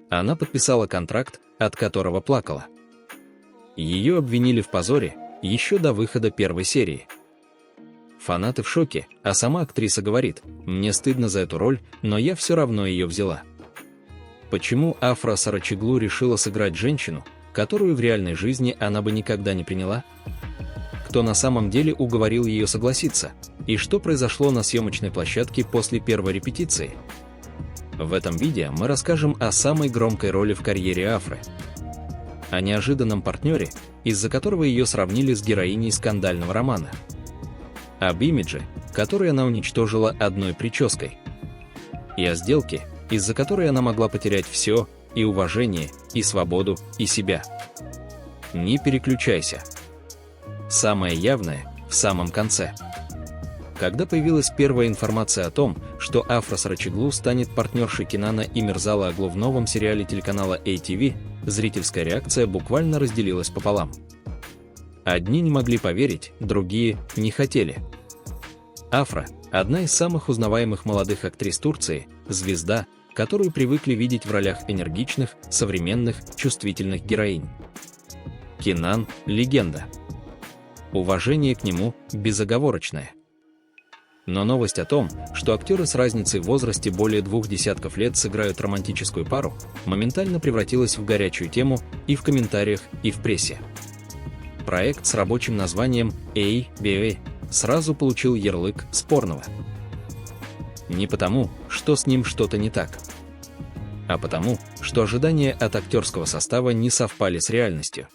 Она подписала контракт, от которого плакала. Ее обвинили в позоре еще до выхода первой серии. Фанаты в шоке, а сама актриса говорит: «Мне стыдно за эту роль, но я все равно ее взяла». Почему Афра Сарачоглу решила сыграть женщину, которую в реальной жизни она бы никогда не приняла? Кто на самом деле уговорил ее согласиться? И что произошло на съемочной площадке после первой репетиции? В этом видео мы расскажем о самой громкой роли в карьере Афры. О неожиданном партнере, из-за которого ее сравнили с героиней скандального романа. Об имидже, который она уничтожила одной прической. И о сделке, из-за которой она могла потерять все, и уважение, и свободу, и себя. Не переключайся. Самое явное в самом конце. Когда появилась первая информация о том, что Афра Сарачоглу станет партнершей Кенана и Мирзала Оглу в новом сериале телеканала ATV, зрительская реакция буквально разделилась пополам. Одни не могли поверить, другие не хотели. Афра – одна из самых узнаваемых молодых актрис Турции, звезда, которую привыкли видеть в ролях энергичных, современных, чувствительных героинь. Кенан – легенда. Уважение к нему безоговорочное. Но новость о том, что актеры с разницей в возрасте более 20 лет сыграют романтическую пару, моментально превратилась в горячую тему и в комментариях, и в прессе. Проект с рабочим названием ABA сразу получил ярлык спорного. Не потому, что с ним что-то не так, а потому, что ожидания от актерского состава не совпали с реальностью.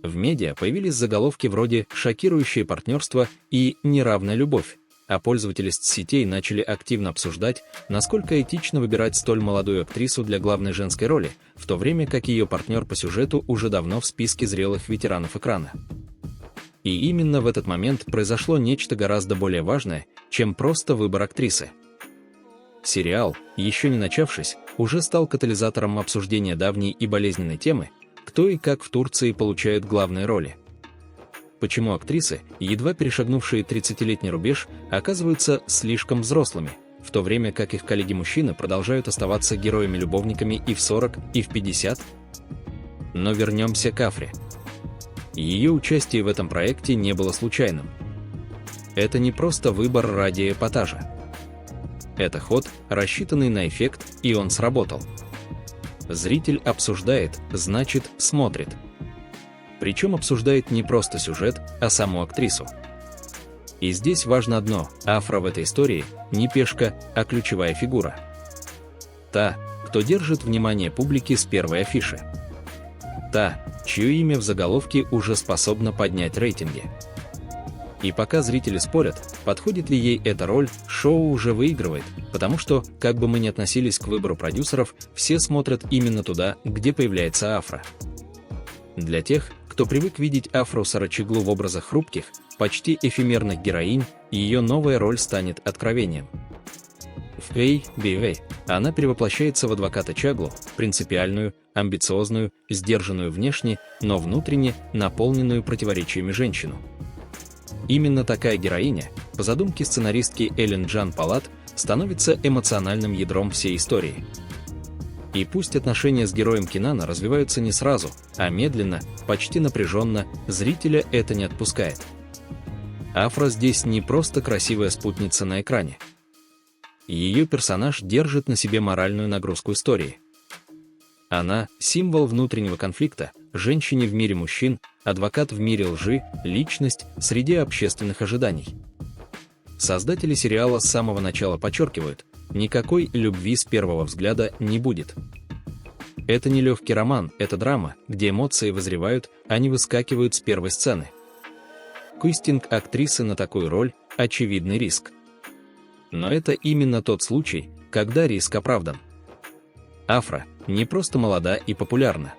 В медиа появились заголовки вроде «шокирующее партнерство» и «неравная любовь», а пользователи соцсетей начали активно обсуждать, насколько этично выбирать столь молодую актрису для главной женской роли, в то время как ее партнер по сюжету уже давно в списке зрелых ветеранов экрана. И именно в этот момент произошло нечто гораздо более важное, чем просто выбор актрисы. Сериал, еще не начавшись, уже стал катализатором обсуждения давней и болезненной темы, кто и как в Турции получают главные роли. Почему актрисы, едва перешагнувшие 30-летний рубеж, оказываются слишком взрослыми, в то время как их коллеги-мужчины продолжают оставаться героями-любовниками и в 40, и в 50? Но вернемся к Афре. Ее участие в этом проекте не было случайным. Это не просто выбор ради эпатажа. Это ход, рассчитанный на эффект, и он сработал. Зритель обсуждает, значит, смотрит. Причем обсуждает не просто сюжет, а саму актрису. И здесь важно одно: Афра в этой истории не пешка, а ключевая фигура. Та, кто держит внимание публики с первой афиши. Та, чье имя в заголовке уже способно поднять рейтинги. И пока зрители спорят, подходит ли ей эта роль, шоу уже выигрывает, потому что, как бы мы ни относились к выбору продюсеров, все смотрят именно туда, где появляется Афра. Для тех, кто привык видеть Афру Сарачоглу в образах хрупких, почти эфемерных героинь, ее новая роль станет откровением. В ABA она перевоплощается в адвоката Чаглу, принципиальную, амбициозную, сдержанную внешне, но внутренне наполненную противоречиями женщину. Именно такая героиня, по задумке сценаристки Эллен Джан Палат, становится эмоциональным ядром всей истории. И пусть отношения с героем Кенана развиваются не сразу, а медленно, почти напряженно, зрителя это не отпускает. Афра здесь не просто красивая спутница на экране. Ее персонаж держит на себе моральную нагрузку истории. Она – символ внутреннего конфликта, женщине в мире мужчин, адвокат в мире лжи, личность среди общественных ожиданий. Создатели сериала с самого начала подчеркивают: никакой любви с первого взгляда не будет. Это не легкий роман, это драма, где эмоции вызревают, а не выскакивают с первой сцены. Кастинг актрисы на такую роль – очевидный риск. Но это именно тот случай, когда риск оправдан. Афра не просто молода и популярна.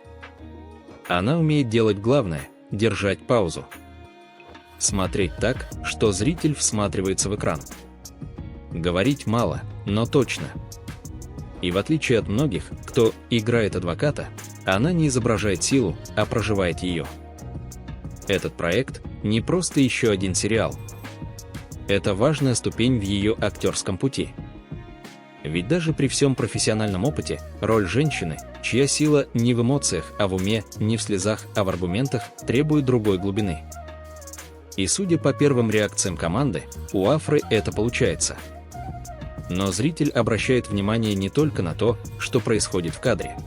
Она умеет делать главное – держать паузу. Смотреть так, что зритель всматривается в экран. Говорить мало, но точно. И в отличие от многих, кто играет адвоката, она не изображает силу, а проживает ее. Этот проект не просто еще один сериал. Это важная ступень в ее актерском пути. Ведь даже при всем профессиональном опыте, роль женщины, чья сила не в эмоциях, а в уме, не в слезах, а в аргументах, требует другой глубины. И судя по первым реакциям команды, у Афры это получается. Но зритель обращает внимание не только на то, что происходит в кадре.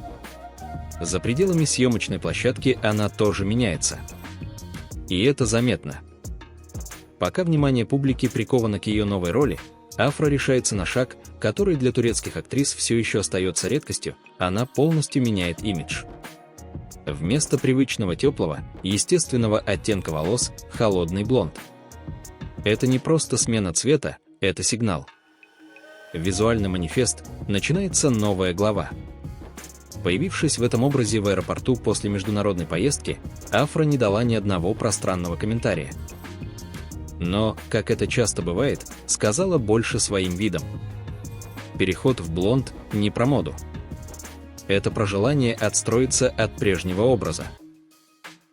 За пределами съемочной площадки она тоже меняется. И это заметно. Пока внимание публики приковано к ее новой роли, Афра решается на шаг, который для турецких актрис все еще остается редкостью, она полностью меняет имидж. Вместо привычного теплого, естественного оттенка волос – холодный блонд. Это не просто смена цвета, это сигнал. Визуальный манифест, начинается новая глава. Появившись в этом образе в аэропорту после международной поездки, Афра не дала ни одного пространного комментария. Но, как это часто бывает, сказала больше своим видом. Переход в блонд не про моду. Это про желание отстроиться от прежнего образа.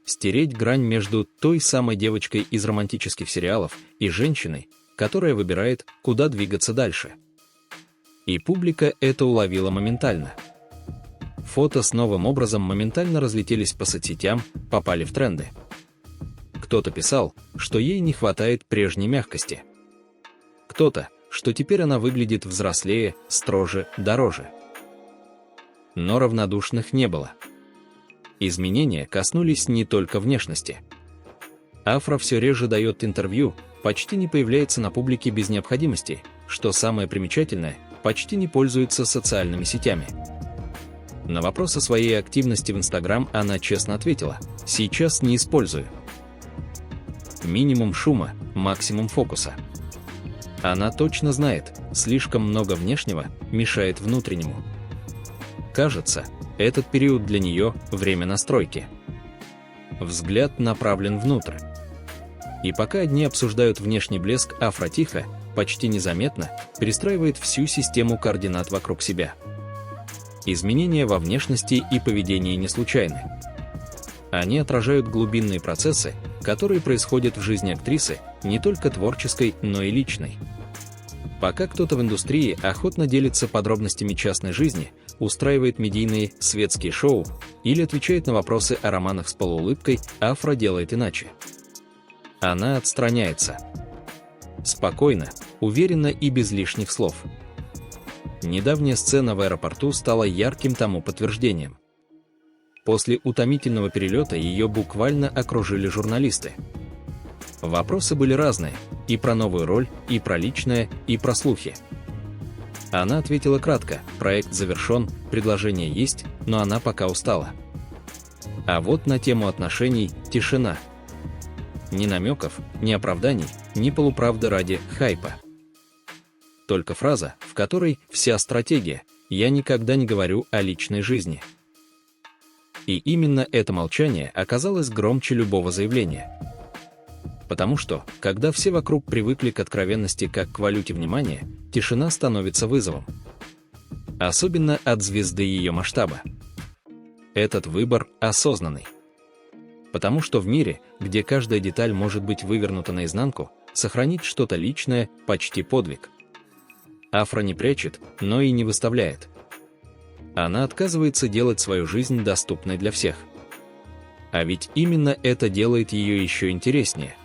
Стереть грань между той самой девочкой из романтических сериалов и женщиной, которая выбирает, куда двигаться дальше. И публика это уловила моментально. Фото с новым образом моментально разлетелись по соцсетям, попали в тренды. Кто-то писал, что ей не хватает прежней мягкости. Кто-то, что теперь она выглядит взрослее, строже, дороже. Но равнодушных не было. Изменения коснулись не только внешности. Афра все реже дает интервью, почти не появляется на публике без необходимости, что самое примечательное, почти не пользуется социальными сетями. На вопрос о своей активности в Instagram она честно ответила: «Сейчас не использую». Минимум шума, максимум фокуса. Она точно знает, слишком много внешнего мешает внутреннему. Кажется, этот период для нее – время настройки. Взгляд направлен внутрь. И пока одни обсуждают внешний блеск, Афра тихо, почти незаметно, перестраивает всю систему координат вокруг себя. Изменения во внешности и поведении не случайны. Они отражают глубинные процессы, которые происходят в жизни актрисы, не только творческой, но и личной. Пока кто-то в индустрии охотно делится подробностями частной жизни, устраивает медийные, светские шоу или отвечает на вопросы о романах с полуулыбкой, Афра делает иначе. Она отстраняется. Спокойно, уверенно и без лишних слов. Недавняя сцена в аэропорту стала ярким тому подтверждением. После утомительного перелета ее буквально окружили журналисты. Вопросы были разные, и про новую роль, и про личное, и про слухи. Она ответила кратко: проект завершен, предложение есть, но она пока устала. А вот на тему отношений – тишина. Ни намеков, ни оправданий, ни полуправды ради хайпа. Только фраза, в которой вся стратегия: «Я никогда не говорю о личной жизни». И именно это молчание оказалось громче любого заявления. Потому что, когда все вокруг привыкли к откровенности как к валюте внимания, тишина становится вызовом. Особенно от звезды ее масштаба. Этот выбор осознанный. Потому что в мире, где каждая деталь может быть вывернута наизнанку, сохранить что-то личное – почти подвиг. Афра не прячет, но и не выставляет. Она отказывается делать свою жизнь доступной для всех. А ведь именно это делает ее еще интереснее.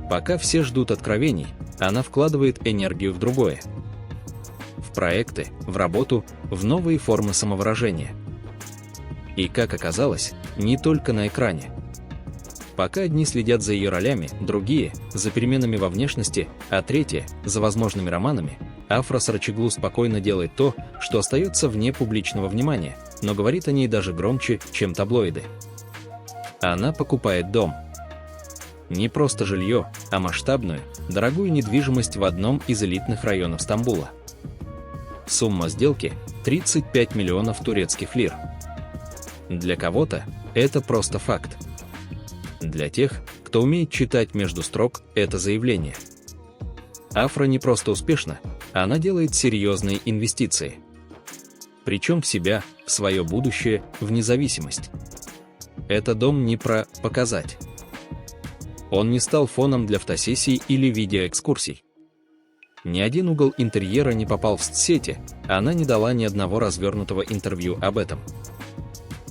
Пока все ждут откровений, она вкладывает энергию в другое. В проекты, в работу, в новые формы самовыражения. И, как оказалось, не только на экране. Пока одни следят за ее ролями, другие – за переменами во внешности, а третьи – за возможными романами, Афра Сарычоглу спокойно делает то, что остается вне публичного внимания, но говорит о ней даже громче, чем таблоиды. Она покупает дом. Не просто жилье, а масштабную, дорогую недвижимость в одном из элитных районов Стамбула. Сумма сделки – 35 миллионов турецких лир. Для кого-то это просто факт. Для тех, кто умеет читать между строк, это заявление. Афра не просто успешна, она делает серьезные инвестиции. Причем в себя, в свое будущее, в независимость. Это дом не про показать. Он не стал фоном для фотосессий или видеоэкскурсий. Ни один угол интерьера не попал в соцсети, она не дала ни одного развернутого интервью об этом.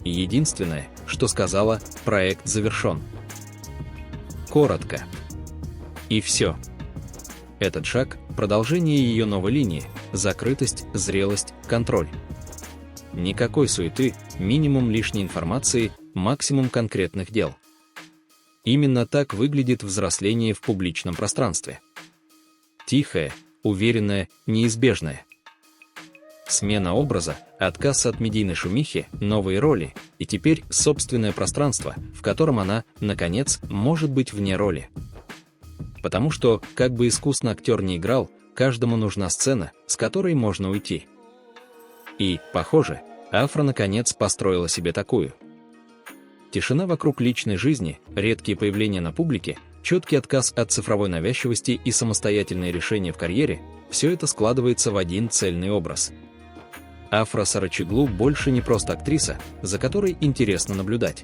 Единственное, что сказала, проект завершен. Коротко. И все. Этот шаг – продолжение ее новой линии, закрытость, зрелость, контроль. Никакой суеты, минимум лишней информации, максимум конкретных дел. Именно так выглядит взросление в публичном пространстве. Тихое, уверенное, неизбежное. Смена образа, отказ от медийной шумихи, новые роли и теперь собственное пространство, в котором она, наконец, может быть вне роли. Потому что, как бы искусно актер не играл, каждому нужна сцена, с которой можно уйти. И, похоже, Афра наконец построила себе такую. Тишина вокруг личной жизни, редкие появления на публике, четкий отказ от цифровой навязчивости и самостоятельные решения в карьере – все это складывается в один цельный образ. Афра Сарачоглу больше не просто актриса, за которой интересно наблюдать.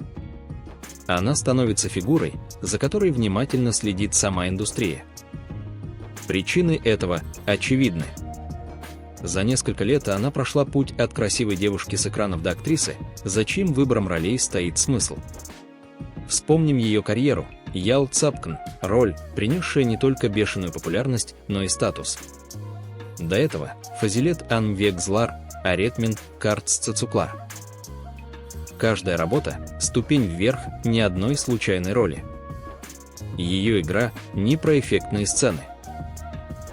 Она становится фигурой, за которой внимательно следит сама индустрия. Причины этого очевидны. За несколько лет она прошла путь от красивой девушки с экранов до актрисы, за чьим выбором ролей стоит смысл. Вспомним ее карьеру. Ял Цапкан – роль, принесшая не только бешеную популярность, но и статус. До этого Фазилет Анвегзлар, Аретмин, Картс Цацуклар. Каждая работа – ступень вверх ни одной случайной роли. Ее игра – не про эффектные сцены.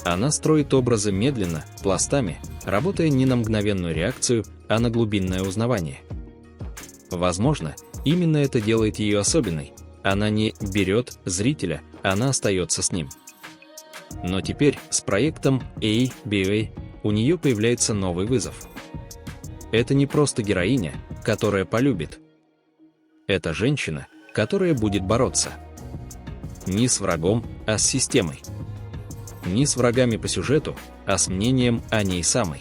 Она строит образы медленно, пластами, работая не на мгновенную реакцию, а на глубинное узнавание. Возможно, именно это делает ее особенной. Она не берет зрителя, она остается с ним. Но теперь с проектом ABA у нее появляется новый вызов. Это не просто героиня, которая полюбит. Это женщина, которая будет бороться. Не с врагом, а с системой. Не с врагами по сюжету, а с мнением о ней самой.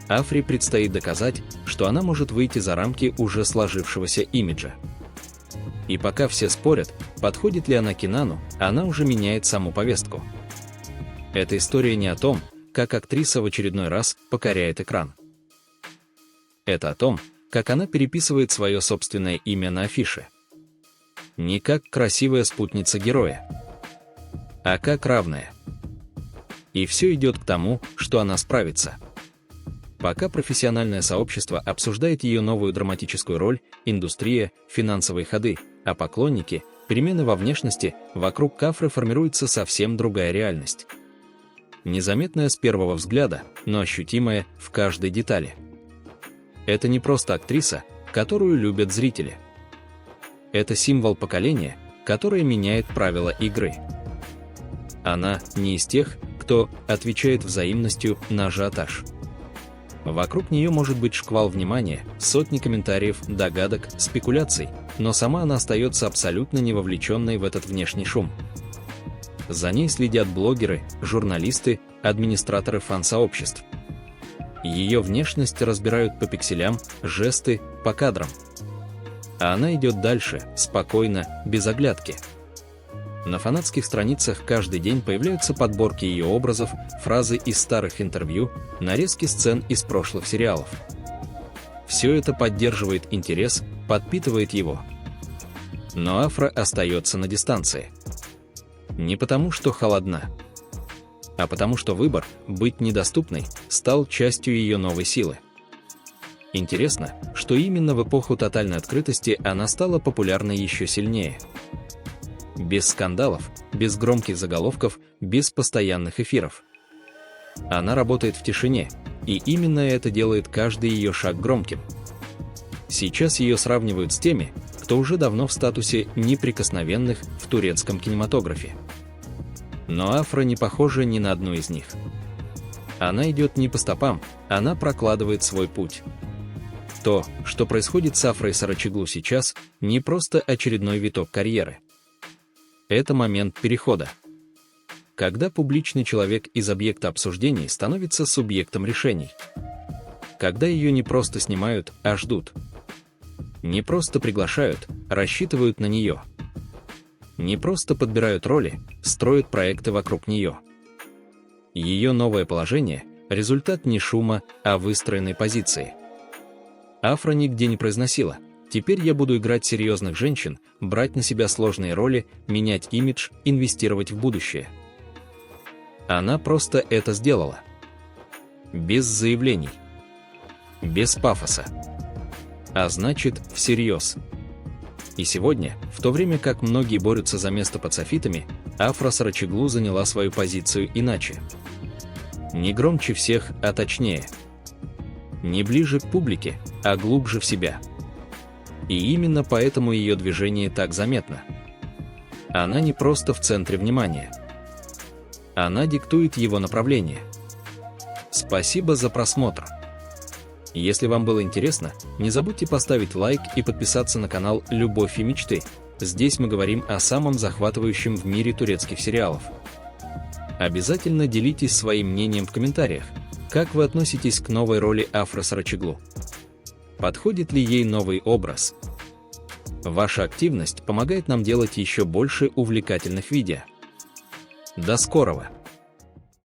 Афре предстоит доказать, что она может выйти за рамки уже сложившегося имиджа. И пока все спорят, подходит ли она к Кинану, она уже меняет саму повестку. Эта история не о том, как актриса в очередной раз покоряет экран. Это о том, как она переписывает свое собственное имя на афише. Не как красивая спутница героя, а как равная. И все идет к тому, что она справится. Пока профессиональное сообщество обсуждает ее новую драматическую роль, индустрия, финансовые ходы, а поклонники, перемены во внешности, вокруг Афры формируется совсем другая реальность. Незаметная с первого взгляда, но ощутимая в каждой детали. Это не просто актриса, которую любят зрители. Это символ поколения, которое меняет правила игры. Она не из тех, кто отвечает взаимностью на ажиотаж. Вокруг нее может быть шквал внимания, сотни комментариев, догадок, спекуляций, но сама она остается абсолютно не вовлеченной в этот внешний шум. За ней следят блогеры, журналисты, администраторы фан-сообществ. Ее внешность разбирают по пикселям, жесты, по кадрам. А она идет дальше, спокойно, без оглядки. На фанатских страницах каждый день появляются подборки ее образов, фразы из старых интервью, нарезки сцен из прошлых сериалов. Все это поддерживает интерес, подпитывает его. Но Афра остается на дистанции. Не потому, что холодна, а потому, что выбор быть недоступной стал частью ее новой силы. Интересно, что именно в эпоху тотальной открытости она стала популярной еще сильнее. Без скандалов, без громких заголовков, без постоянных эфиров. Она работает в тишине, и именно это делает каждый ее шаг громким. Сейчас ее сравнивают с теми, кто уже давно в статусе неприкосновенных в турецком кинематографе. Но Афра не похожа ни на одну из них. Она идет не по стопам, она прокладывает свой путь. То, что происходит с Афрой Сарачоглу сейчас, не просто очередной виток карьеры. Это момент перехода. Когда публичный человек из объекта обсуждений становится субъектом решений. Когда ее не просто снимают, а ждут. Не просто приглашают, рассчитывают на нее. Не просто подбирают роли, строят проекты вокруг нее. Ее новое положение – результат не шума, а выстроенной позиции. Афра нигде не произносила: «Теперь я буду играть серьезных женщин, брать на себя сложные роли, менять имидж, инвестировать в будущее». Она просто это сделала. Без заявлений. Без пафоса. А значит, всерьез. И сегодня, в то время как многие борются за место под софитами, Афра Сарачоглу заняла свою позицию иначе. Не громче всех, а точнее. Не ближе к публике, а глубже в себя. И именно поэтому ее движение так заметно. Она не просто в центре внимания. Она диктует его направление. Спасибо за просмотр. Если вам было интересно, не забудьте поставить лайк и подписаться на канал «Любовь и мечты». Здесь мы говорим о самом захватывающем в мире турецких сериалов. Обязательно делитесь своим мнением в комментариях. Как вы относитесь к новой роли Афры Сарачоглу? Подходит ли ей новый образ? Ваша активность помогает нам делать еще больше увлекательных видео. До скорого!